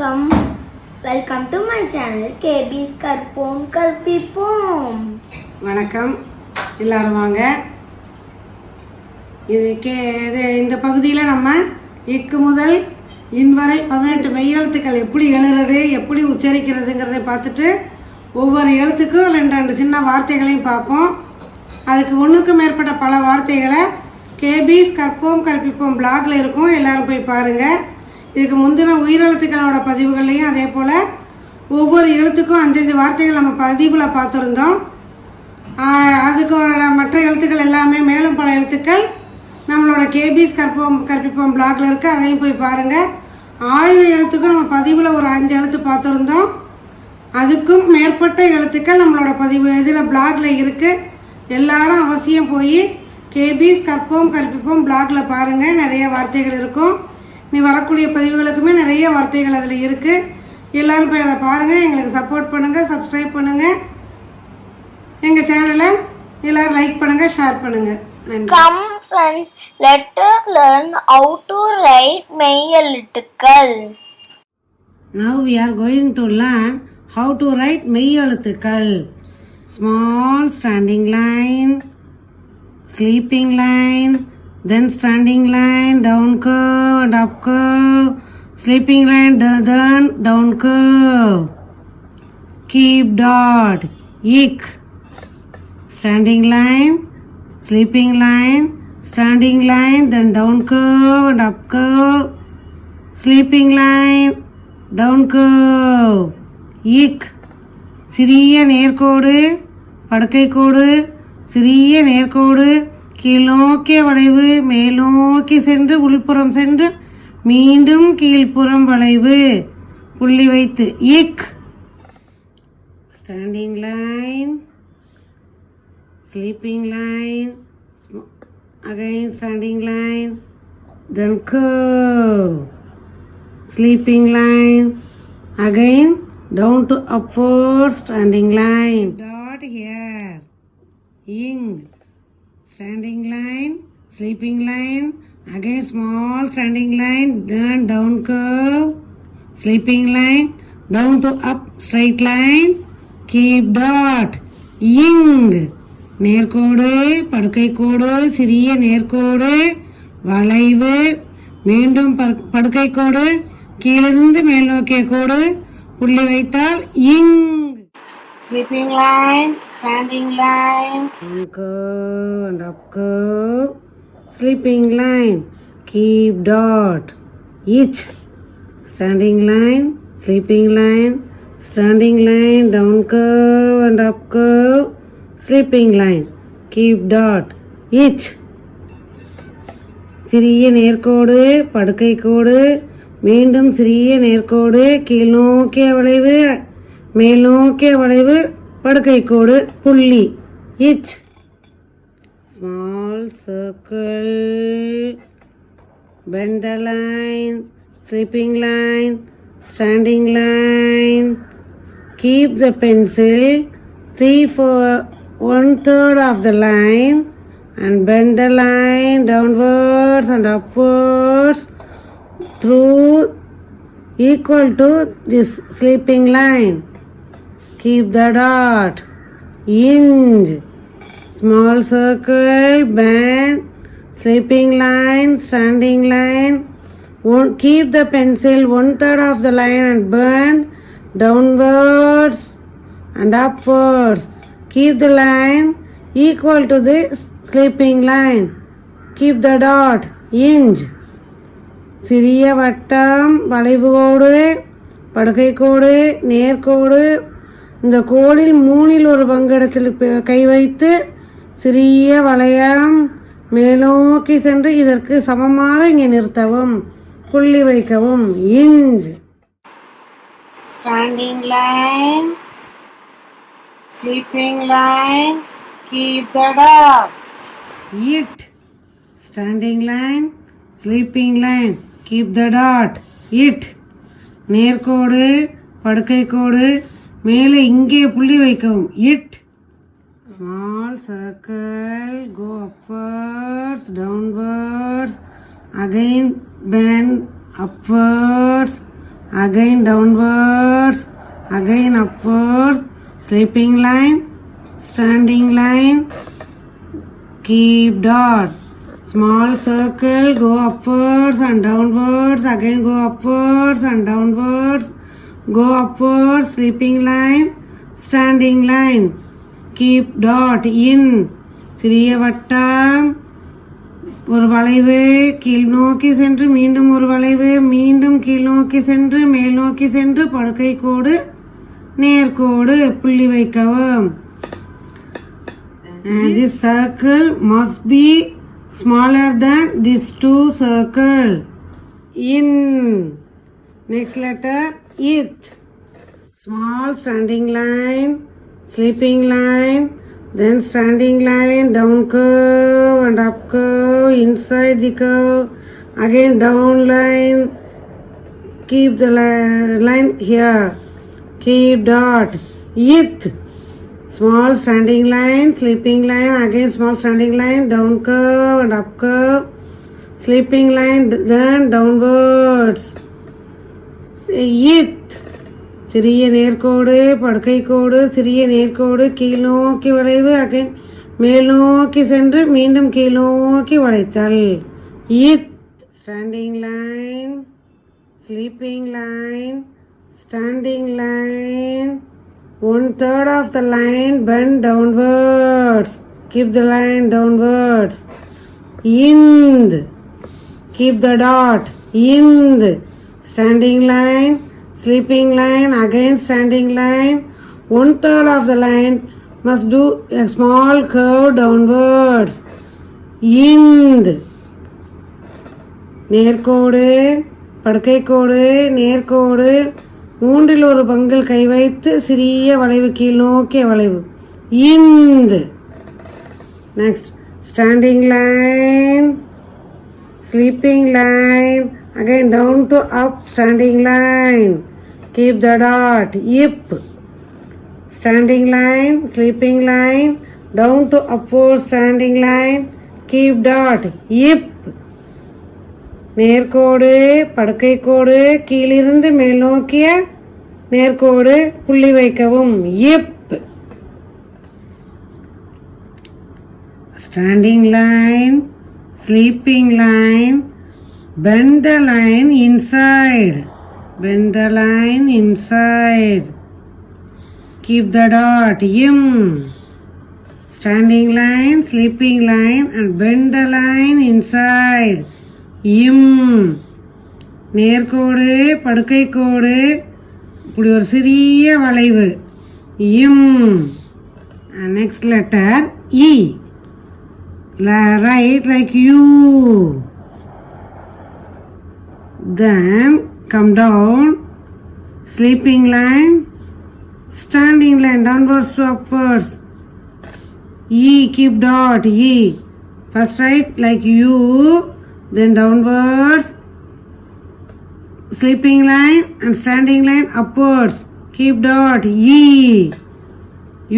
வணக்கம். Welcome to my channel கேபிஸ் கற்போம் கற்பிப்போம். வணக்கம், எல்லாரும் வாங்க. இந்த பகுதியில் நம்ம இக்கு முதல் இன் வரை 18 மெய்யெழுத்துக்கள் எப்படி எழுதுறது, எப்படி உச்சரிக்கிறதுங்கிறத பார்த்துட்டு ஒவ்வொரு எழுத்துக்கும் 2 சின்ன வார்த்தைகளையும் பார்ப்போம். அதுக்கு ஒன்றுக்கும் மேற்பட்ட பல வார்த்தைகளை கேபிஸ் கற்போம் கற்பிப்போம் பிளாக்ல இருக்கும், எல்லாரும் போய் பாருங்கள். இதுக்கு முந்தின உயிரெழுத்துக்களோட பதிவுகள்லையும் அதே போல் ஒவ்வொரு எழுத்துக்கும் 5 வார்த்தைகள் நம்ம பதிவில் பார்த்துருந்தோம். அதுக்கோட மற்ற எழுத்துக்கள் எல்லாமே மேலும் பல எழுத்துக்கள் நம்மளோட கேபிஸ் கற்போம் கற்பிப்போம் பிளாக்ல இருக்குது, அதையும் போய் பாருங்கள். ஆயுத எழுத்துக்கும் நம்ம பதிவில் ஒரு 5 எழுத்து பார்த்துருந்தோம். அதுக்கும் மேற்பட்ட எழுத்துக்கள் நம்மளோட பதிவு இதில் பிளாக்ல இருக்குது. எல்லாரும் அவசியம் போய் கேபிஸ் கற்போம் கற்பிப்போம் பிளாக்ல பாருங்கள், நிறைய வார்த்தைகள் இருக்கும். நீ வரக்கூடிய பதிவுகளுக்குமே நிறைய வார்த்தைகள் அதில் இருக்குது. எல்லாரும் போய் அதை பாருங்கள், எங்களுக்கு சப்போர்ட் பண்ணுங்கள், சப்ஸ்கிரைப் பண்ணுங்கள், எங்கள் சேனலை எல்லாரும் லைக் பண்ணுங்கள், ஷேர் பண்ணுங்கள். Come friends, let us learn how to write மெய்யெழுத்துக்கள். Now we are going to learn how to write மெய்யெழுத்துக்கள். Small standing line, sleeping line, then standing line, down curve and up curve, sleeping line, then down curve. Keep dot, ik. Standing line, sleeping line, standing line, then down curve and up curve, sleeping line, down curve. Ik. சிறிய நேர்கோடு, படுக்கை கோடு, சிறிய நேர்கோடு, கீழ்நோக்கிய வளைவு, மேல்நோக்கி சென்று உள்புறம் சென்று மீண்டும் கீழ்ப்புறம் வளைவு, புள்ளி வைத்து இக். Standing line, sleeping line, again standing line, then curve, sleeping line, again down to upward standing line, dot here, ing. Standing line, sleeping line, again small standing line, then down curve, sleeping line, down to up straight line, keep dot, ing. நேர்கோடு, படுக்கை கோடு, சிறிய நேர்கோடு, வளைவு, மீண்டும் படுக்கை கோடு, கீழிருந்து மேல் நோக்கிய கோடு, புள்ளி வைத்தால் இங். Sleeping line, standing line, curve and up curve, sleeping line, keep dot, each. Standing line, sleeping line, standing line, down curve and up curve, sleeping line, keep dot, each. சிறிய நேர்கோடு, படுக்கை கோடு, மீண்டும் சிறிய நேர்கோடு, கீழ் நோக்கிய வளைவு, மேல் நோக்கிய வளைவு, படுக்கை கோடு, புள்ளி இச். Small circle, bend the line, sleeping line, standing line, keep the pencil 3/4 of the line and bend the line downwards and upwards through equal to this sleeping line. Keep the dot, inch. Small circle, bend, sleeping line, standing line. Keep the pencil 1/3 of the line and bend downwards and upwards. Keep the line equal to the sleeping line. Keep the dot, inch. சிறிய வட்டம், வளைவு கோடு, படுக்கை கோடு, நேர்கோடு. இந்த கோடில் 1/3 பங்கிடத்தில் கை வைத்து சிறிய வளையம் மேலோக்கி சென்று இதற்கு சமமாக இங்கே நிறுத்தவும், புள்ளி வைக்கவும், inch. Standing line, sleeping line, keep the dot, it. Standing line, sleeping line, keep the dot, it. நேர்கோடு, படுக்கை கோடு, மேலே இங்கே புள்ளி வைக்கவும், it. Small circle, go upwards, downwards, again bend upwards again downwards, again upwards, sleeping line, standing line, keep dot. Small circle, go upwards and downwards, again go upwards and downwards, go upwards, sleeping line, standing line, keep dot in. சிறிய வட்டம், ஒரு வளைவு, கீழ் நோக்கி சென்று மீண்டும் ஒரு வளைவு, மீண்டும் கீழ் நோக்கி சென்று மேல் நோக்கி சென்று படுக்கை கோடு, நேர்கோடு, புள்ளி வைக்கவும். This circle must be smaller than these two circles. In. Next letter, it. Small standing line, sleeping line, then standing line, down curve and up curve, inside the curve, again down line, keep the line here, keep dot, it. Small standing line, sleeping line, again small standing line, down curve and up curve, sleeping line, then downwards. It. சிறிய நேர்கோடு, படுக்கை கோடு, சிறிய நேர்கோடு, கீழ் நோக்கி வளைவு, again மேல் நோக்கி சென்று மீண்டும் கீழ் நோக்கி வளைத்தல். It. Standing line, sleeping line, standing line, 1/3 of the line bend downwards, keep the line downwards. Ind. Keep the dot, ind. Standing line, sleeping line, again standing line, 1/3 of the line must do a small curve downwards. Ind. நேர்கோடு, படுக்கை கோடு, நேர்கோடு, மூன்றில் ஒரு பங்கில் கை வைத்து சிறிய வளைவு, கீழ் நோக்கிய வளைவு. Ind. Next, standing line, sleeping line, again down to up standing line, keep the dot, ip. Standing line, sleeping line, down to upward standing line, keep dot, ip. நேர்கோடு, படுக்கை கோடு, கீழிருந்து மேல் நோக்கிய நேர்கோடு, புள்ளி வைக்கவும், ip. Standing line, sleeping line, bend the line inside, bend the line inside, keep the dot, im. Standing line, sleeping line and bend the line inside, im. நேர்கோடு, படுக்கை கோடு, இப்படி ஒரு சிறிய வளைவு, im. Next letter, E. Write like U. Then come down, sleeping line, standing line, downwards to upwards. E, keep dot, E. First write like U, then downwards, sleeping line and standing line upwards. Keep dot, E.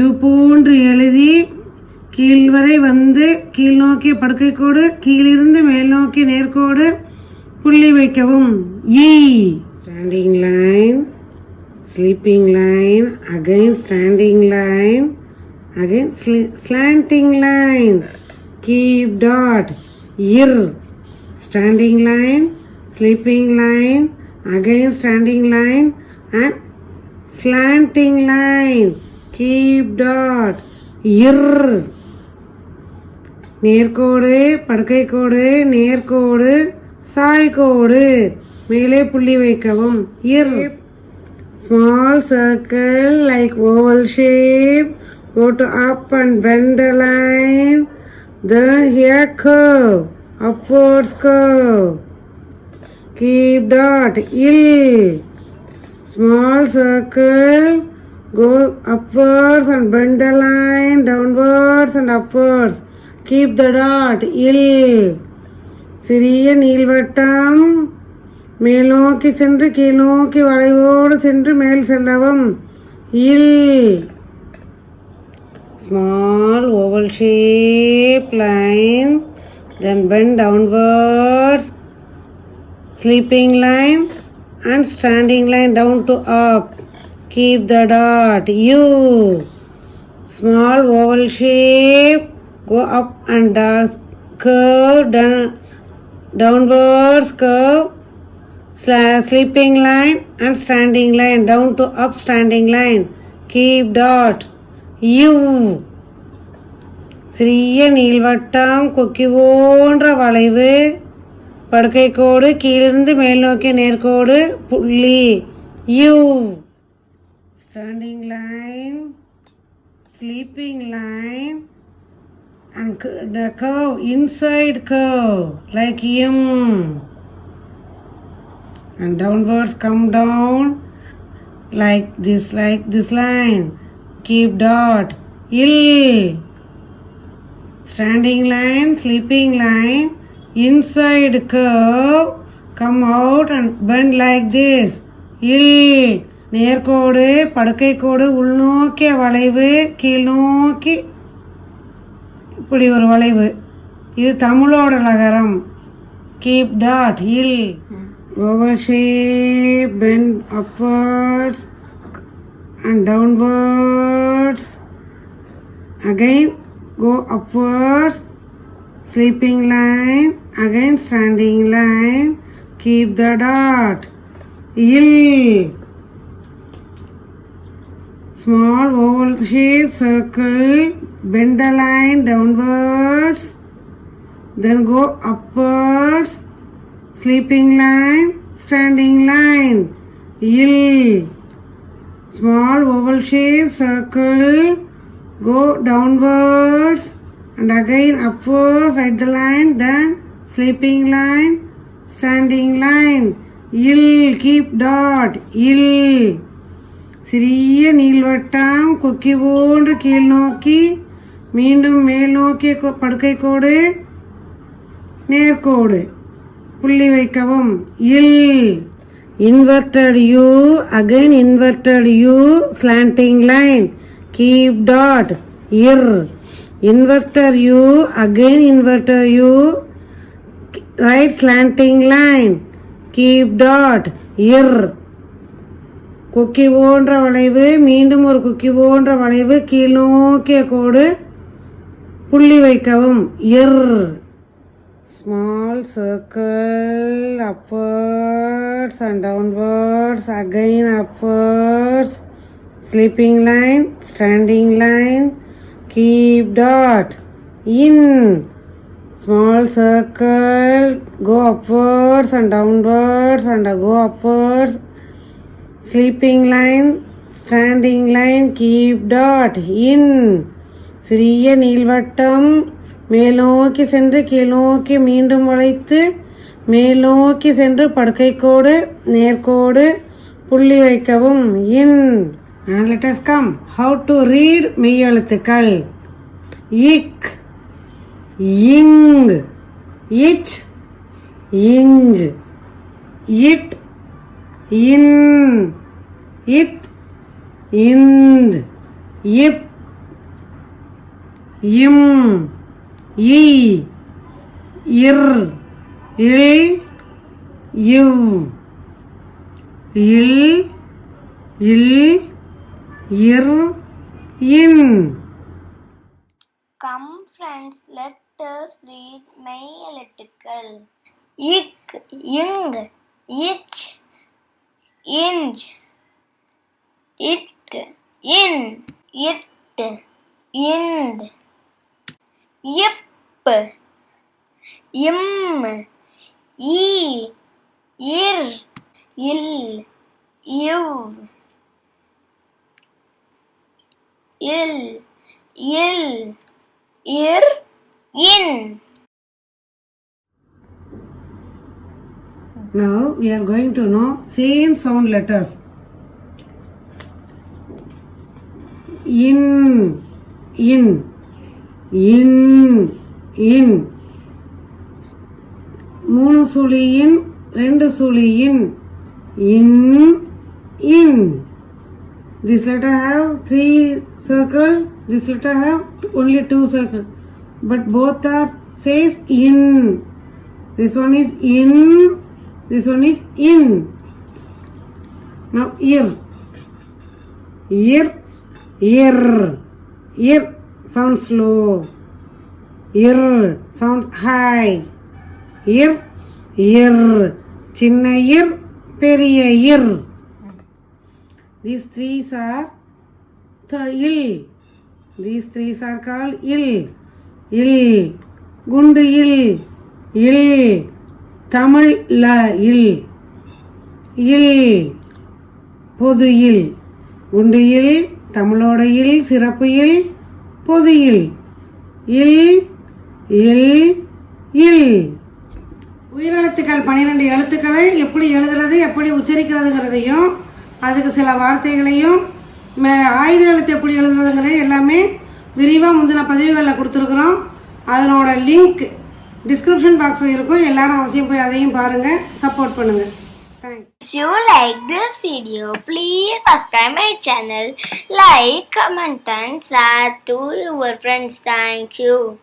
U போன்று எழுதி கீழ் வரை வந்து கீழ் நோக்கிய படுக்கை கோடு, கீழிருந்து மேல் நோக்கி நேர்கோடு, புள்ளி வைக்கவும், E. Standing line, sleeping line, again standing line, again slanting line, keep dot, ir. Standing line, sleeping line, again standing line and slanting line, keep dot, ir. நேர்கோடு, படுக்கை கோடு, நேர்கோடு, சாய்கோடு, மேலே புள்ளி வைக்கவும், ir. Small circle like oval shape, go to up and bend the line, then here curve, upwards curve, keep dot, il. Small circle, go upwards and bend the line, downwards and upwards, keep the dot, il. சிறிய நீள்வட்டம், மேல் நோக்கி சென்று கீழ் நோக்கி வளைவோடு சென்று மேல் செல்லவும், il. Small oval shape line, then bend downwards, sleeping line, and standing line down to up. Keep the dot. U. Small oval shape. Go up and down. Curve. Downwards curve. Sleeping line and standing line down to up standing line. Keep dot. U. சிறிய நீள்வட்டம் கொக்கி போன்ற வளைவு படுக்கை கோடு கீழிருந்து மேல் நோக்கிய நேர்கோடு புள்ளி U. Standing line, sleeping line and the curve, inside curve like M. And downwards come down like this line. Keep dot. L. Standing line, sleeping line, inside curve, come out and bend like this. L. நேர்கோடு படுக்கை கோடு உள்நோக்கிய வளைவு கீழ் நோக்கி இப்படி ஒரு வளைவு. இது தமிழோட லகரம். Keep dot. இல். Oval shape, bend upwards and downwards. Again go upwards. Sleeping line, again standing line. Keep the dot. Il. Small oval shape circle. Bend the line downwards. Then go upwards. Sleeping line, standing line. Il. Small oval shape circle. Go downwards and again upwards at the line. Then sleeping line, standing line. Il. Keep dot. Il. சிறிய நீள்வட்டம் கொக்கி போன்று கீழ் நோக்கி மீண்டும் மேல் நோக்கிய படுக்கை கோடு நேர்கோடு புள்ளி வைக்கவும். இல். Inverted U, again inverted U, slanting line. Keep dot. Ir. Inverted U, again inverted U, right slanting line. Keep dot. Ir. கொக்கி போன்ற வளைவு மீண்டும் ஒரு கொக்கி போன்ற வளைவு கீழ் நோக்கிய கோடு புள்ளி வைக்கவும். Ir. Small circle upwards and downwards, again upwards. Sleeping line, standing line. Keep dot. In. Small circle, go upwards and downwards and go upwards. Sleeping line, standing line. Keep dot. In. சிறிய நீள்வட்டம் மேல் நோக்கி சென்று கீழ் நோக்கி மீண்டும் வளைத்து மேல் நோக்கி சென்று படுக்கை கோடு நேர்கோடு புள்ளி வைக்கவும். இன். Let us come. How to read மெய் எழுத்துக்கள். இக், இங், இச், இஞ்ச், இட், இன், இத், இந்த், இப், இம், இ, இர், இல், இவ், இல், இல், இர், இன். Come friends, let us read மெய் எழுத்துக்கள். இக், இங், இச், இஞ்ச், இட், இன், இட், இந்த், இப், இம், ஈ, இர், இல், இவ், இல், இல், இர், இன். Now we are going to know same sound letters. In, in, in, in. 3 சுழியின் 2 சுழியின். In, in. This letter have 3 circle. This letter have only 2 circle. But both are says in. This one is in. This one is in. Now ear. Ear. Ear. Ear. Sound slow. Ear. Sound high. Ear. Ear. சின்ன ear. பெரிய ear. These three are the ill. These three are called ill. Ill. குண்டு இல். இல். தமிழ் ல இல். இல். பொது இல். குண்டு இல். தமிழோட இல். சிறப்பு இல். பொது இல். இல். இல். இல். உயிரெழுத்துக்கள் 12 எழுத்துக்களை எப்படி எழுதுறது, எப்படி உச்சரிக்கிறதுங்கிறதையும், அதுக்கு சில வார்த்தைகளையும், ஆயுத எழுத்து எப்படி எழுதுறதுங்கிறது எல்லாமே விரிவாக முந்தின பதிவுகளில் கொடுத்துருக்குறோம். அதனோட லிங்க் டிஸ்கிரிப்ஷன் பாக்ஸில் இருக்கும். எல்லாரும் அவசியம் போய் அதையும் பாருங்கள், சப்போர்ட் பண்ணுங்கள். Thanks. If you like this video, please subscribe my channel, like, comment and share to your friends. Thank you.